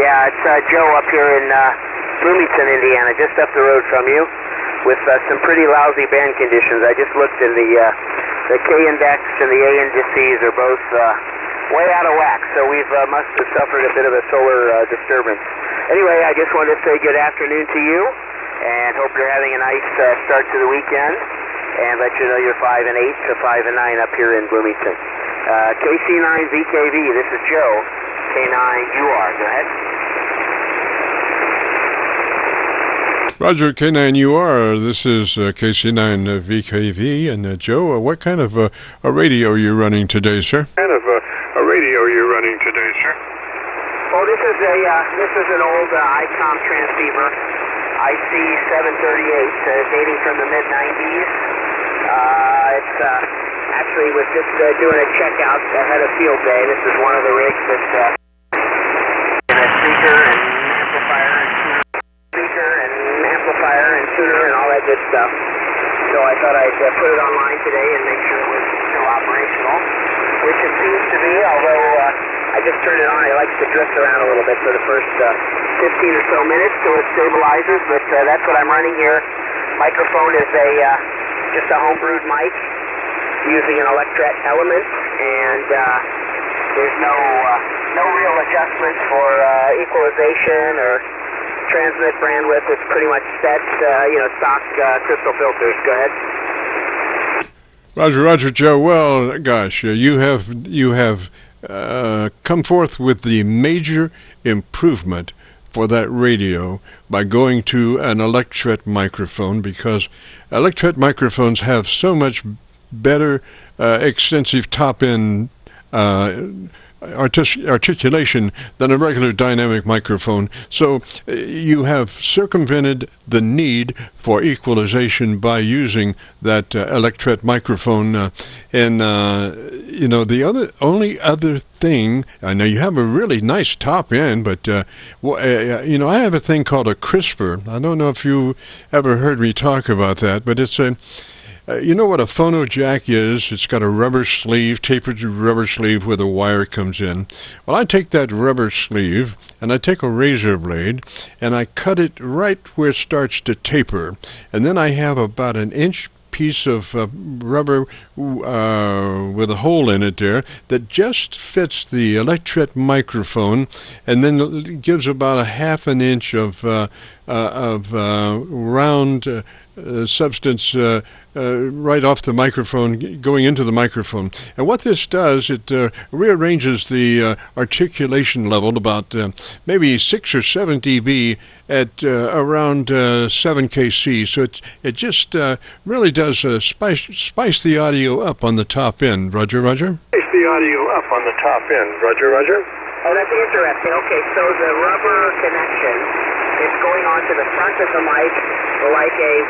Yeah, it's Joe up here in Bloomington, Indiana, just up the road from you, with some pretty lousy band conditions. I just looked, and the K index and the A indices are both way out of whack, so we've must have suffered a bit of a solar disturbance. Anyway, I just wanted to say good afternoon to you, and hope you're having a nice start to the weekend, and let you know you're 5 and 8 to 5 and 9 up here in Bloomington. KC9VKV, this is Joe, K9UR, go ahead. Roger, K9UR, this is KC9VKV, and Joe, what kind of a radio are you running today, sir? Well, this is an old ICOM transceiver, IC738, dating from the mid-90s. It's actually was just doing a checkout ahead of field day. This is one of the rigs that's a speaker and tuner and all that good stuff. So I thought I'd put it online today and make sure it was still operational, which it seems to be, although I just turned it on. It likes to drift around a little bit for the first 15 or so minutes till it stabilizes, but that's what I'm running here. Microphone is just a homebrewed mic using an Electret element, and there's no real adjustment for equalization or transmit bandwidth. It's pretty much set, stock crystal filters. Go ahead. Roger, Joe. Well, gosh, you have come forth with the major improvement for that radio by going to an Electret microphone, because Electret microphones have so much better extensive top-end articulation than a regular dynamic microphone. So you have circumvented the need for equalization by using that Electret microphone. The only other thing, I know you have a really nice top end, but I have a thing called a crisper. I don't know if you ever heard me talk about that, but it's a you know what a phono jack is? It's got a rubber sleeve, tapered rubber sleeve where the wire comes in. Well, I take that rubber sleeve and I take a razor blade and I cut it right where it starts to taper. And then I have about an inch piece of rubber with a hole in it there that just fits the Electret microphone, and then gives about a half an inch of round substance right off the microphone, going into the microphone. And what this does, it rearranges the articulation level about maybe 6 or 7 dB at around 7 kc. So it just really does spice the audio up on the top end. Roger. Oh, that's interesting. Okay, so the rubber connection is going onto the front of the mic, like a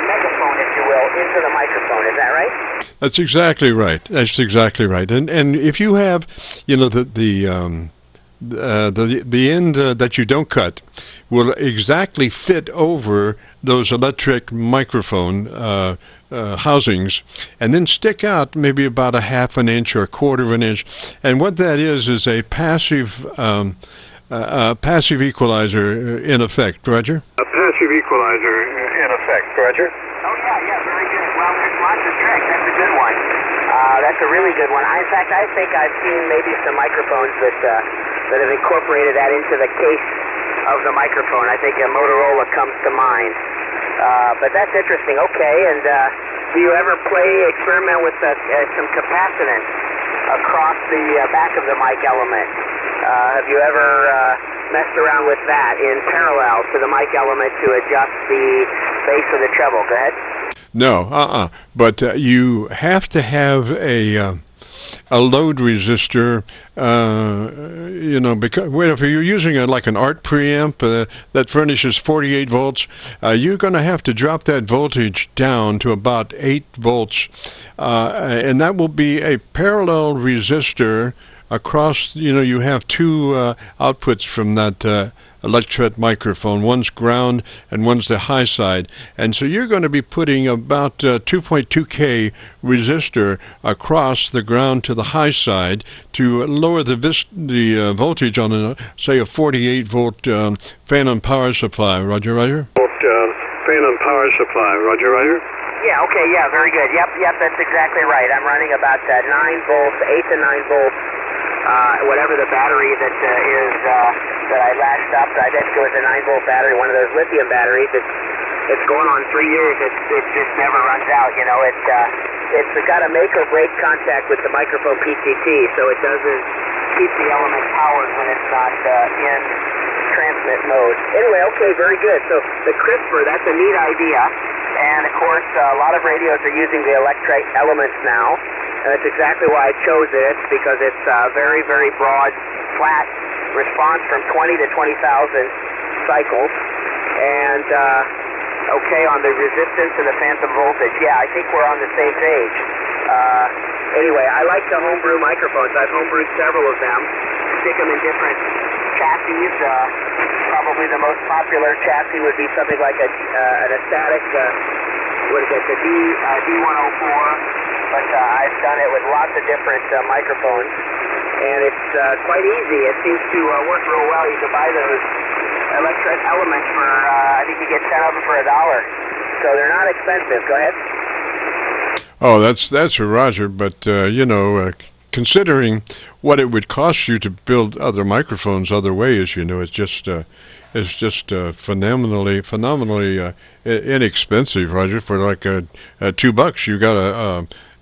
megaphone, if you will, into the microphone. Is that right? That's exactly right. And if you have, the end that you don't cut will exactly fit over those electric microphone housings, and then stick out maybe about a half an inch or a quarter of an inch. And what that is a passive equalizer in effect, Roger? Oh, yeah, very good. Well, there's lots of tricks. That's a good one. That's a really good one. In fact, I think I've seen maybe some microphones that have incorporated that into the case of the microphone. I think a Motorola comes to mind. But that's interesting. Okay, and do you ever experiment with some capacitance across the back of the mic element? Have you ever messed around with that in parallel to the mic element to adjust the bass or the treble? Go ahead. No, but you have to have a load resistor, because if you're using like an ART preamp that furnishes 48 volts, you're going to have to drop that voltage down to about 8 volts, and that will be a parallel resistor across, you have two outputs from that Electret microphone. One's ground and one's the high side. And so you're going to be putting about 2.2K resistor across the ground to the high side to lower the voltage on, say, a 48-volt phantom power supply. Roger, roger. Phantom power supply. Roger, roger. Yeah, okay, yeah, very good. Yep, that's exactly right. I'm running about 9 volts, 8 to 9 volts, whatever the battery that is that I latched up. I think it was a 9-volt battery, one of those lithium batteries. It's going on 3 years. It just never runs out. It's got a make or break contact with the microphone PCT, so it doesn't keep the element powered when it's not in transmit mode. Anyway, okay, very good. So the CRISPR, that's a neat idea. And of course, a lot of radios are using the Electret elements now. And that's exactly why I chose it, because it's very, very broad, flat response from 20 to 20,000 cycles. And okay on the resistance and the phantom voltage. Yeah, I think we're on the same page. Anyway, I like the homebrew microphones. I've homebrewed several of them. Stick them in different chassis. Probably the most popular chassis would be something like an static, what is it, the D104. But I've done it with lots of different microphones. And it's quite easy. It seems to work real well. You can buy those Electret elements for, I think you get 10 of them for $1. So they're not expensive. Go ahead. Oh, that's for Roger, but considering what it would cost you to build other microphones other ways, it's just phenomenally inexpensive, Roger. For like $2, you got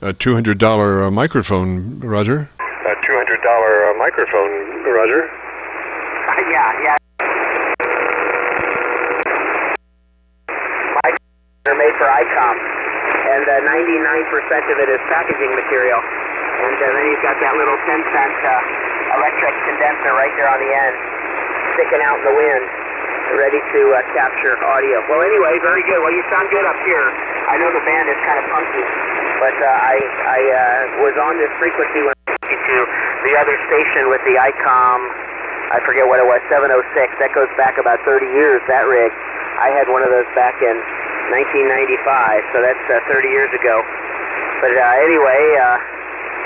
a $200 microphone, Roger. A $200 microphone, Roger. Yeah. They're made for ICOM, and 99% of it is packaging material. And then you've got that little 10-cent electric condenser right there on the end, sticking out in the wind, ready to capture audio. Well, anyway, very good. Well, you sound good up here. I know the band is kind of punky, but I was on this frequency when I went to the other station with the ICOM, I forget what it was, 706. That goes back about 30 years, that rig. I had one of those back in 1995, so that's 30 years ago. But anyway,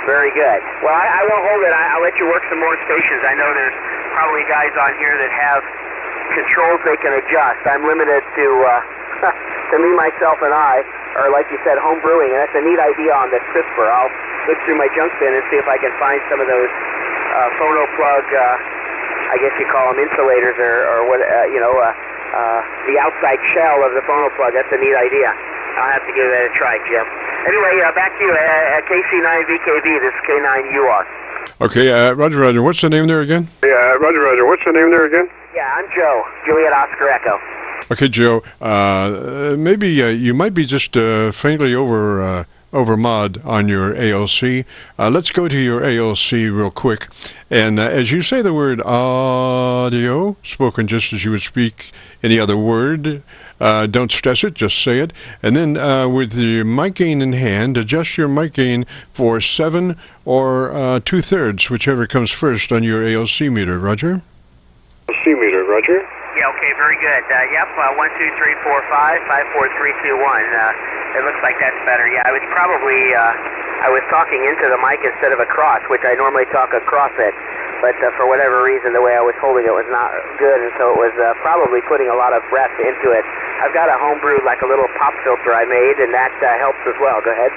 very good. Well, I won't hold it. I'll let you work some more stations. I know there's probably guys on here that have controls they can adjust. I'm limited to to me, myself, and I, or like you said, home brewing, and that's a neat idea on the CRISPR. I'll look through my junk bin and see if I can find some of those phono plug, I guess you call them insulators, or what, the outside shell of the phono plug. That's a neat idea. I'll have to give that a try, Jim. Anyway, back to you at KC9VKV. This is K9UR. Okay, Roger. What's the name there again? Yeah, Roger. What's the name there again? Yeah, I'm Joe. Juliet Oscar Echo. Okay, Joe. Maybe you might be just faintly over mod on your ALC. Let's go to your ALC real quick. And as you say the word audio, spoken just as you would speak any other word, don't stress it, just say it. And then with the mic gain in hand, adjust your mic gain for 7 or 2/3, whichever comes first on your ALC meter. Roger? ALC meter, Roger. Yeah, okay, very good. Yep, 1, 2, 3, 4, 5, 5, 4, 3, 2, 1. It looks like that's better. Yeah, I was probably, I was talking into the mic instead of across, which I normally talk across it. But for whatever reason, the way I was holding it was not good, and so it was probably putting a lot of breath into it. I've got a homebrew, like a little pop filter I made, and that helps as well. Go ahead.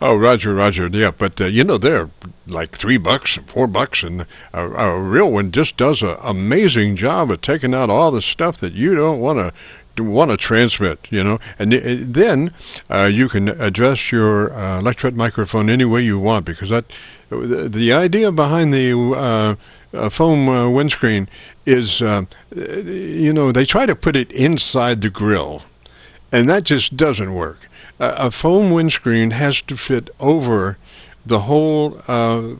Oh, Roger. Yeah, but they're like $3, $4, and a real one just does an amazing job of taking out all the stuff that you don't want to transmit, and then you can adjust your Electret microphone any way you want, because the idea behind the foam windscreen is, they try to put it inside the grill, and that just doesn't work. A foam windscreen has to fit over the whole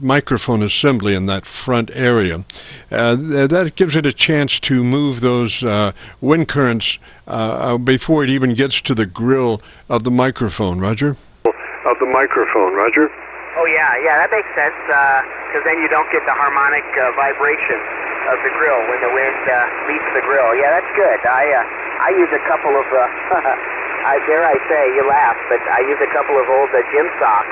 microphone assembly in that front area. That gives it a chance to move those wind currents before it even gets to the grill of the microphone. Roger? Of the microphone, Roger. Oh, yeah, that makes sense, because then you don't get the harmonic vibration of the grill when the wind leaves the grill. Yeah, that's good. I use a couple of, dare I say, you laugh, but I use a couple of old gym socks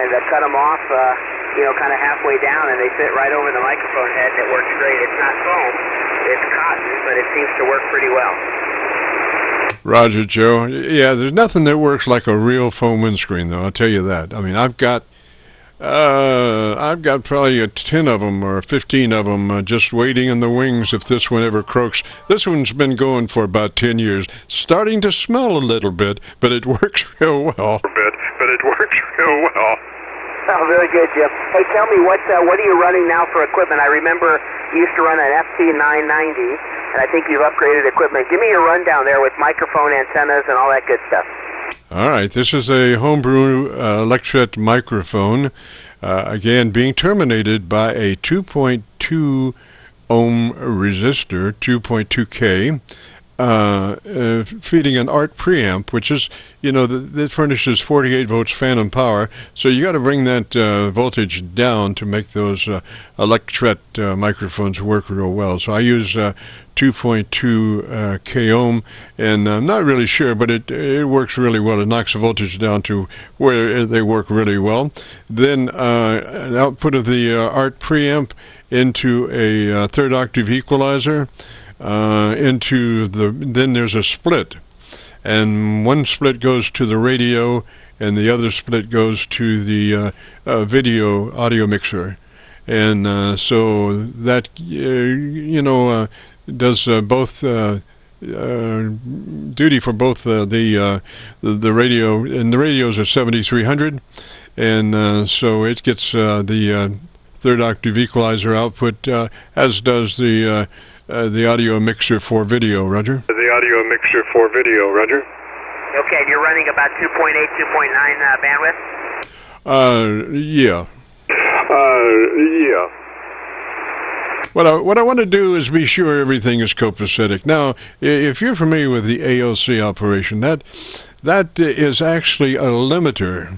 and cut them off, kind of halfway down, and they fit right over the microphone head, and it works great. It's not foam, it's cotton, but it seems to work pretty well. Roger, Joe. Yeah, there's nothing that works like a real foam windscreen, though. I'll tell you that. I mean, I've got probably 10 of them or 15 of them just waiting in the wings if this one ever croaks. This one's been going for about 10 years. Starting to smell a little bit, but it works real well. Oh, very good, Jim. Hey, tell me, what are you running now for equipment? I remember you used to run an FT990, and I think you've upgraded equipment. Give me your rundown there with microphone, antennas, and all that good stuff. All right, this is a homebrew Electret microphone, again being terminated by a 2.2 ohm resistor, 2.2K, feeding an ART preamp, which is, that furnishes 48 volts phantom power. So you got to bring that voltage down to make those Electret microphones work real well. So I use 2.2 K ohm, and I'm not really sure, but it works really well. It knocks the voltage down to where they work really well. Then an output of the ART preamp into a third octave equalizer. Then there's a split, and one split goes to the radio and the other split goes to the video audio mixer, and so that does both duty for both the radio, and the radios are 7300, and so it gets the third octave equalizer output, as does the audio mixer for video, Roger. The audio mixer for video, Roger. Okay, and you're running about 2.8, 2.9 bandwidth? Yeah. Yeah. What I want to do is be sure everything is copacetic. Now, if you're familiar with the ALC operation, that is actually a limiter,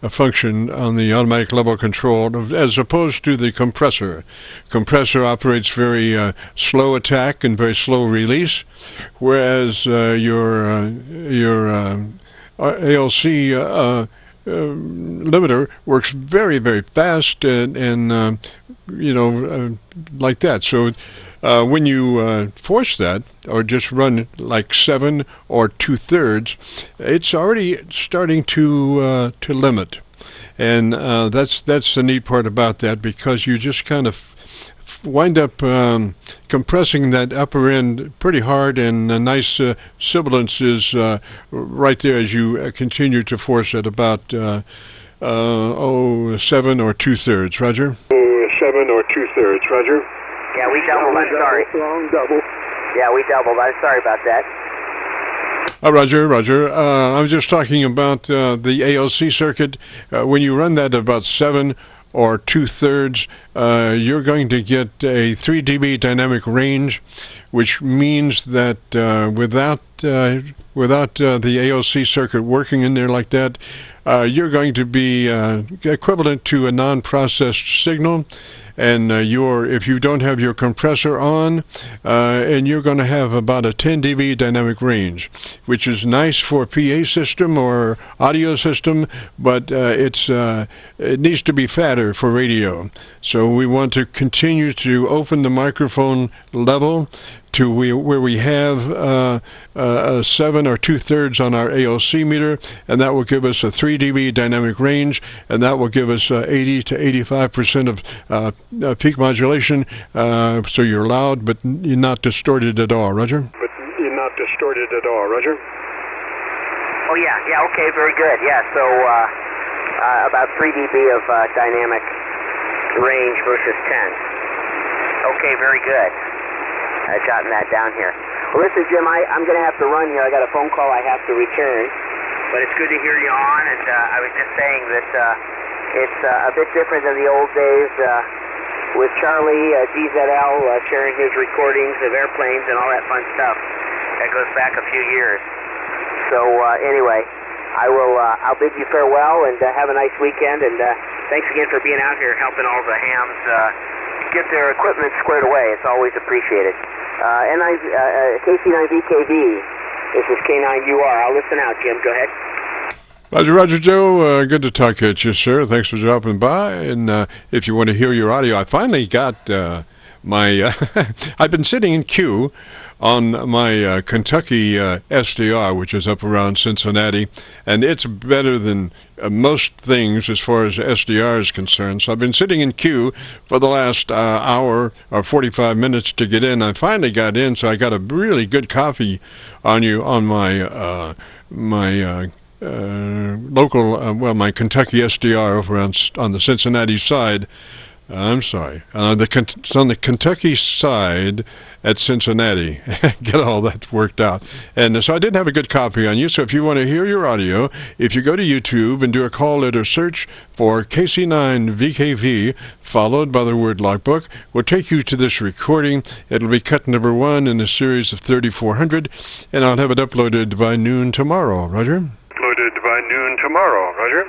a function on the automatic level control, as opposed to the compressor. Compressor operates very slow attack and very slow release, whereas your ALC limiter works very, very fast and like that. So when you force that, or just run like 7 or 2/3, it's already starting to limit, and that's the neat part about that, because you just kind of wind up compressing that upper end pretty hard, and a nice sibilance is right there as you continue to force at about 7 or 2/3, Roger. 7 or 2/3, Roger. Yeah, we doubled. I'm sorry. Wrong double. Yeah, we doubled. I'm sorry about that. Roger. I was just talking about the ALC circuit. When you run that about 7 or 2/3, you're going to get a 3 dB dynamic range, which means that without the ALC circuit working in there like that, you're going to be equivalent to a non-processed signal. And if you don't have your compressor on, and you're going to have about a 10 dB dynamic range, which is nice for a PA system or audio system, but it needs to be fatter for radio. So we want to continue to open the microphone level to where we have a 7 or 2/3 on our ALC meter, and that will give us a 3 dB dynamic range, and that will give us 80 to 85% of peak modulation, so you're loud, but you're not distorted at all, Roger? But you're not distorted at all, Roger? Oh, yeah, okay, very good. Yeah, so about 3 dB of dynamic range versus 10. Okay, very good. Jotting that down here. Well, listen, Jim, I'm going to have to run here. I got a phone call I have to return, but it's good to hear you on, and I was just saying that it's a bit different than the old days with Charlie DZL sharing his recordings of airplanes and all that fun stuff. That goes back a few years. So anyway, I'll bid you farewell and have a nice weekend. And thanks again for being out here helping all the hams get their equipment squared away. It's always appreciated. KC9VKV. This is K9UR. I'll listen out, Jim. Go ahead. Roger, Roger, Joe. Good to talk at you, sir. Thanks for dropping by. And if you want to hear your audio, I finally got my... I've been sitting in queue on my Kentucky SDR, which is up around Cincinnati, and it's better than most things as far as SDR is concerned. So I've been sitting in queue for the last hour or 45 minutes to get in. I finally got in, so I got a really good copy on you on my local, my Kentucky SDR over on the Cincinnati side. I'm sorry. It's on the Kentucky side at Cincinnati. Get all that worked out. And so I didn't have a good copy on you. So if you want to hear your audio, if you go to YouTube and do a call letter search for KC9VKV, followed by the word logbook, will take you to this recording. It'll be cut number 1 in a series of 3400, and I'll have it uploaded by noon tomorrow. Roger? Uploaded by noon tomorrow. Roger?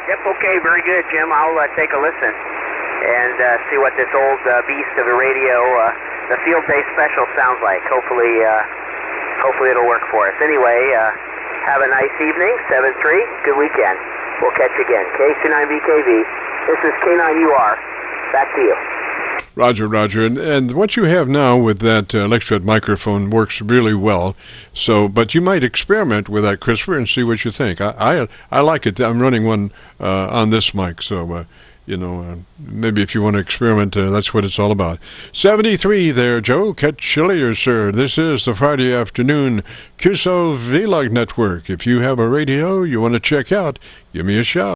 Yep, okay, very good, Jim. I'll take a listen and see what this old beast of a radio, the field day special, sounds like. Hopefully it'll work for us. Anyway, have a nice evening. 7-3. Good weekend. We'll catch you again. KC9VKV. This is K9UR. Back to you. Roger, Roger. And what you have now with that Electret microphone works really well. So, but you might experiment with that CRISPR and see what you think. I like it. I'm running one on this mic, so maybe if you want to experiment, that's what it's all about. 73 there, Joe. Catch you later, sir. This is the Friday afternoon Qso-Vlog network. If you have a radio you want to check out, give me a shout.